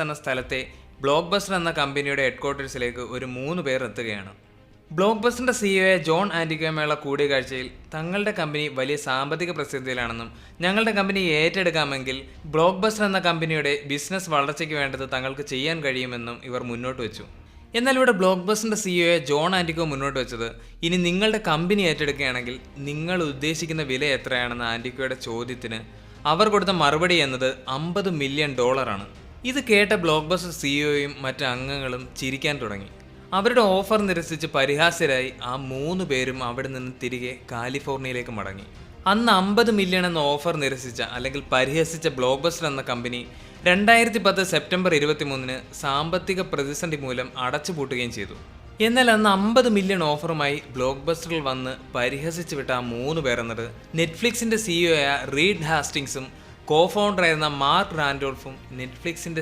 എന്ന സ്ഥലത്തെ block buster എന്ന കമ്പനിയുടെ ഹെഡ്ക്വാർട്ടേഴ്സിലേക്ക് ഒരു 3 പേർ എത്തുകയാണ്. ബ്ലോക്ക് ബസ്റ്ററിന്റെ സിഇഒ ജോൺ ആന്റിഗോയുമായുള്ള കൂടിക്കാഴ്ചയിൽ തങ്ങളുടെ കമ്പനി വലിയ സാമ്പത്തിക പ്രതിസന്ധിയിലാണെന്നും ഞങ്ങളുടെ കമ്പനി ഏറ്റെടുക്കാമെങ്കിൽ ബ്ലോക്ക് ബസ്റ്റർ എന്ന കമ്പനിയുടെ ബിസിനസ് വളർച്ചയ്ക്ക് വേണ്ടത് തങ്ങൾക്ക് ചെയ്യാൻ കഴിയുമെന്നും ഇവർ മുന്നോട്ട് വെച്ചു. എന്നാൽ ഇവിടെ ബ്ലോക്ക് ബസ്റ്ററിന്റെ സിഇഒ ജോൺ ആന്റിഗോ മുന്നോട്ട് വെച്ചത്, ഇനി നിങ്ങളുടെ കമ്പനി ഏറ്റെടുക്കുകയാണെങ്കിൽ നിങ്ങൾ ഉദ്ദേശിക്കുന്ന വില എത്രയാണെന്ന ആന്റിഗോയുടെ ചോദ്യത്തിന് അവർ കൊടുത്ത മറുപടി എന്നത് $50 മില്യൺ ആണ്. ഇത് കേട്ട ബ്ലോക്ക് ബസ്റ്റർ സിഇഒയും മറ്റ് അംഗങ്ങളും ചിരിക്കാൻ തുടങ്ങി. അവരുടെ ഓഫർ നിരസിച്ച് പരിഹാസ്യരായി ആ 3 പേരും അവിടെ നിന്ന് തിരികെ കാലിഫോർണിയയിലേക്ക് മടങ്ങി. അന്ന് 50 മില്യൺ എന്ന ഓഫർ നിരസിച്ച അല്ലെങ്കിൽ പരിഹസിച്ച ബ്ലോക്ക് ബസ്റ്റർ എന്ന കമ്പനി 2010 സെപ്റ്റംബർ 23 സാമ്പത്തിക പ്രതിസന്ധി മൂലം അടച്ചുപൂട്ടുകയും ചെയ്തു. എന്നാൽ അന്ന് 50 മില്യൺ ഓഫറുമായി ബ്ലോക്ക് ബസ്റ്ററിൽ വന്ന് പരിഹസിച്ച് വിട്ട ആ 3 പേർ എന്നത് നെറ്റ്ഫ്ലിക്സിന്റെ സിഇഒ ആയ റീഡ് ഹാസ്റ്റിങ്സും കോ ഫൗണ്ടറായിരുന്ന മാർക്ക് റാൻഡോൾഫും നെറ്റ്ഫ്ലിക്സിന്റെ